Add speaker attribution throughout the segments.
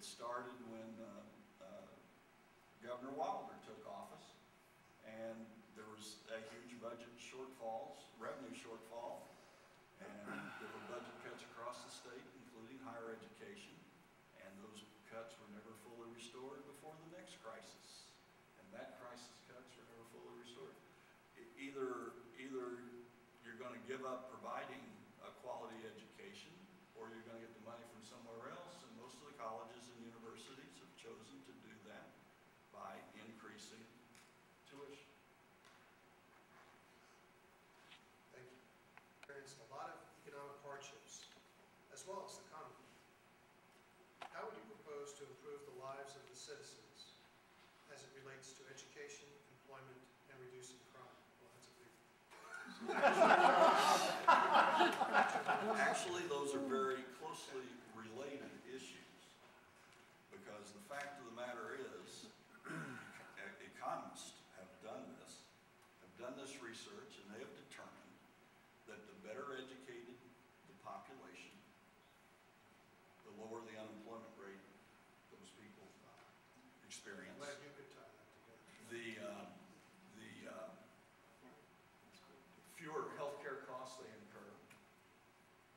Speaker 1: It started when Governor Wilder took office, and there was a huge budget shortfalls, revenue shortfall, and there were budget cuts across the state, including higher education, and those cuts were never fully restored before the next crisis, and that crisis cuts were never fully restored. Either you're going to give up providing a quality education, or you're going to get the money from somewhere else, and most of the colleges and universities have chosen to do that by increasing tuition.
Speaker 2: Thank you. Experienced a lot of economic hardships, as well as the economy. How would you propose to improve the lives of the citizens as it relates to education, employment, and reducing crime? Well, that's a big
Speaker 1: Actually, those are very closely related issues, because the fact of the matter is, economists have done this research, and they have determined that the better educated the population, the lower the unemployment rate those people experience.
Speaker 2: I'm glad you could tie that together.
Speaker 1: The fewer healthcare costs they incur,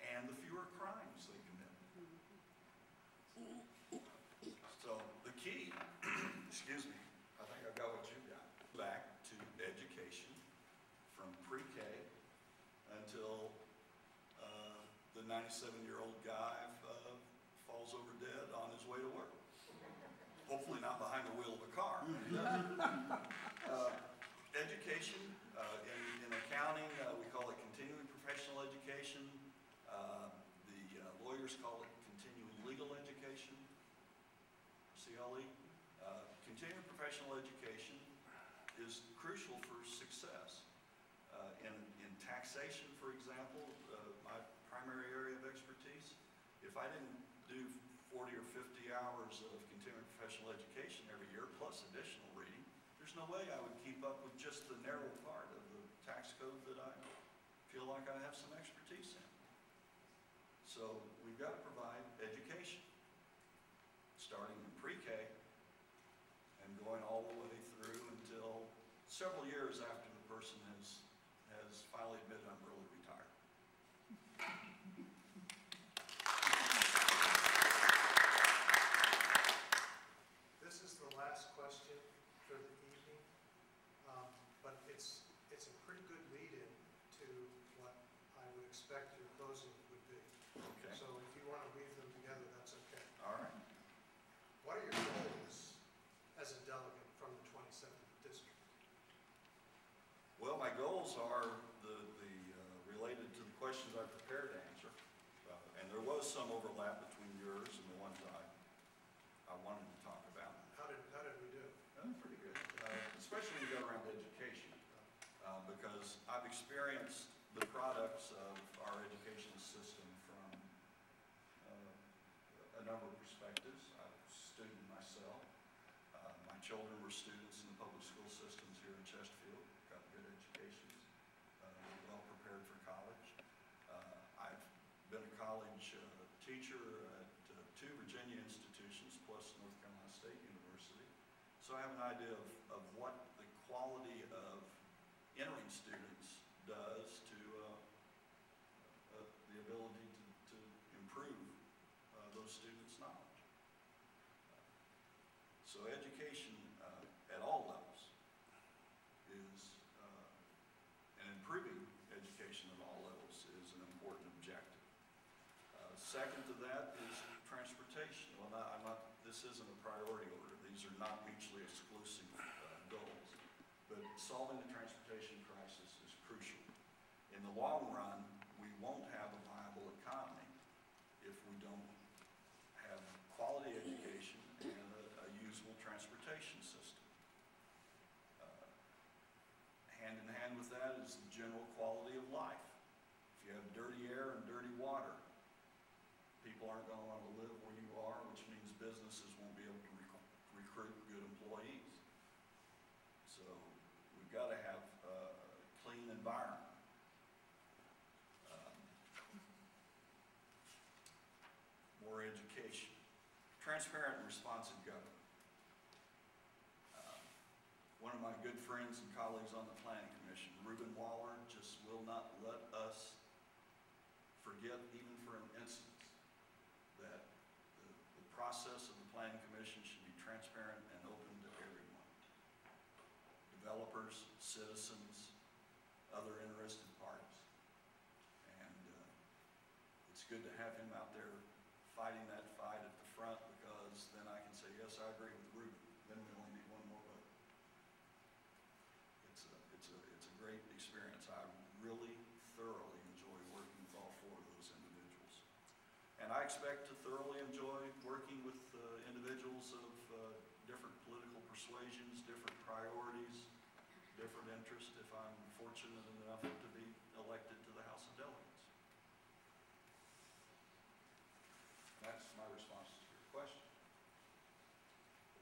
Speaker 1: and the fewer crimes they commit. So the key, excuse me, I think I've got what you've got. Back to education from pre-K until the 97-year-old guy falls over dead on his way to work. Hopefully not behind the wheel of a car. Education, in accounting, we call it continuing professional education. The lawyers call it continuing legal education, CLE. Continuing professional education is crucial for success. In taxation, for example, my primary area of expertise, if I didn't do 40 or 50 hours of continuing professional education every year, plus additional reading, there's no way I would keep up with just the narrow part of the tax code that I feel like I have some expertise in. So we've got to provide education, starting in pre-K and going all the way through until several years after the person has finally admitted, I'm really retired.
Speaker 2: This is the last question for the evening, but it's a pretty good lead-in to what I would expect your closing would be.
Speaker 1: Okay.
Speaker 2: So if you want to weave them together, that's okay.
Speaker 1: All right.
Speaker 2: What are your goals as a delegate from the 27th district?
Speaker 1: Well, my goals are related to the questions I prepared to answer, and there was some overlap between yours and the ones I wanted to talk about.
Speaker 2: How did we do?
Speaker 1: Pretty good, especially when you go around education, because I've experienced the products of our education system from a number of perspectives. I was a student myself. My children were students in the public school systems here in Chesterfield, got good educations, well prepared for college. I've been a college teacher at 2 Virginia institutions plus North Carolina State University. So I have an idea of what the quality of entering students does to the ability to improve those students' knowledge. So education at all levels is, and improving education at all levels is an important objective. Second to that is transportation. Well, this isn't a priority order. These are not mutually exclusive goals. But solving the transportation crisis is crucial. In the long run, we won't have a viable economy if we don't have quality education and a usable transportation system. Hand in hand with that is the general quality of life. If you have dirty air and dirty water, people aren't going to want to live where you are, which means businesses won't be able to recruit good employees. So we've got to have a clean environment. More education. transparent and responsive government. One of my good friends and colleagues on the Planning Commission, Reuben Waller, just will not let us forget even for an instant that the process of the Planning Commission should be transparent and open to everyone. Developers, citizens, other interested parties. And it's good to have him out there fighting that fight at the front, because then I can say, yes, I agree with Reuben. Then we only need one more vote. It's a great experience. I really thoroughly enjoy working with all four of those individuals. And I expect to thoroughly enjoy working with individuals of different political persuasions, different priorities, different interests, if I'm fortunate enough to be elected to the House of Delegates. That's my response to your question.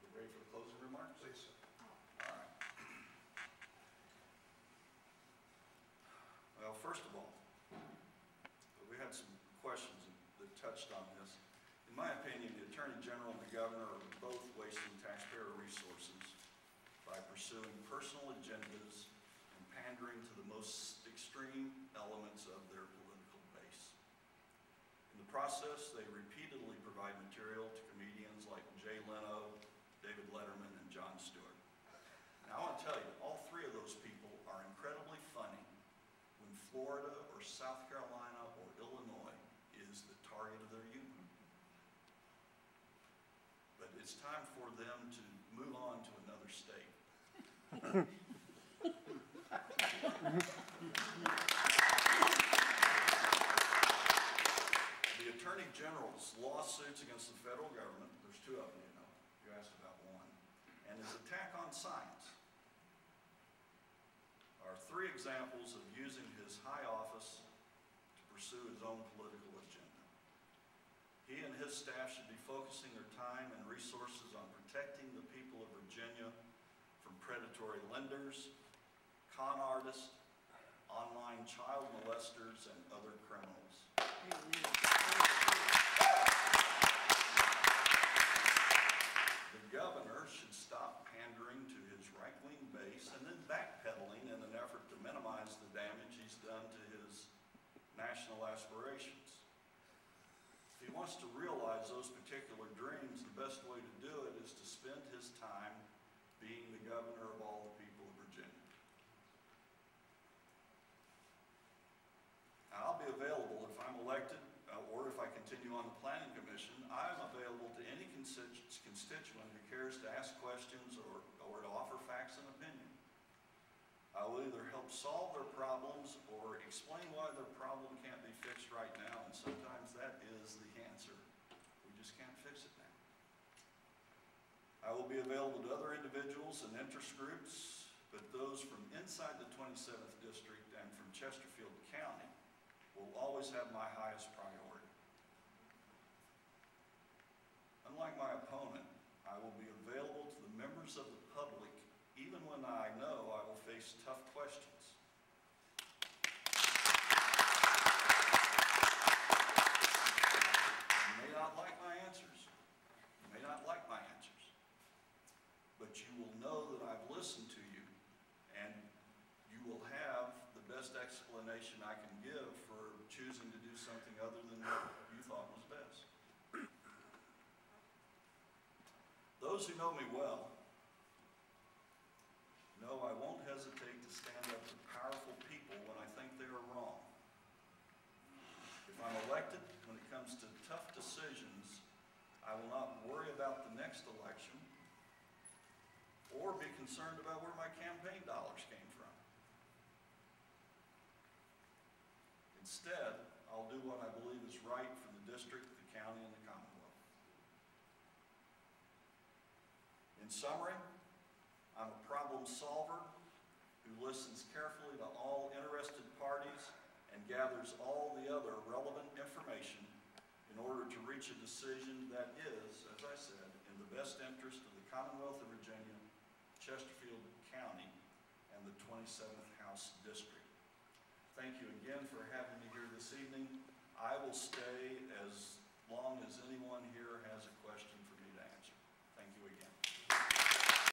Speaker 1: Are we ready for the closing remarks?
Speaker 2: Please, sir.
Speaker 1: All right. Well, first of all, we had some questions that touched on this. In my opinion, the Attorney General and the Governor are both wasting taxpayer resources by pursuing personal agendas and pandering to the most extreme elements of their political base. In the process, they repeatedly provide material to comedians like Jay Leno, David Letterman, and Jon Stewart. Now, I want to tell you, all three of those people are incredibly funny when Florida or South Carolina or Illinois is the target of their humor. But it's time for them to move on to another state. The Attorney General's lawsuits against the federal government, there's two of them, you know, you asked about one, and his attack on science are three examples of using his high office to pursue his own political agenda. He and his staff should be focusing their time and resources on protecting the people of Virginia from predatory lenders, con artists, online child molesters, and other criminals. The governor should stop pandering to his right-wing base and then backpedaling in an effort to minimize the damage he's done to his national aspirations. If he wants to realize those particular dreams, the best way to do it is to spend his time being the governor of all the people of Virginia. Now, I'll be available if I'm elected, or if I continue on the Planning Commission. I'm available to any constituent who cares to ask questions or to offer facts and opinion. I will either help solve their problems or explain why their problem can't be fixed right now, and sometimes that is the answer. We just can't fix it now. I will be available to other individuals and interest groups, but those from inside the 27th District and from Chesterfield County will always have my highest priority. Unlike my opponent, I will be available to the members of the public even when I know I will face tough questions. You may not like my answers. You may not like my answers. But you will know that I've listened to you, and you will have the best explanation I can give for choosing to do something other than what you thought was best. Those who know me well know I won't hesitate to stand up to powerful people when I think they are wrong. If I'm elected, when it comes to tough decisions, I will not worry about the next election or be concerned about where my campaign dollars came from. Instead, I'll do what I believe is right for the district, the county, and the Commonwealth. In summary, I'm a problem solver who listens carefully to all interested parties and gathers all the other relevant information in order to reach a decision that is, as I said, in the best interest of the Commonwealth of Virginia, Chesterfield County, and the 27th House District. Thank you again for having me here this evening. I will stay as long as anyone here has a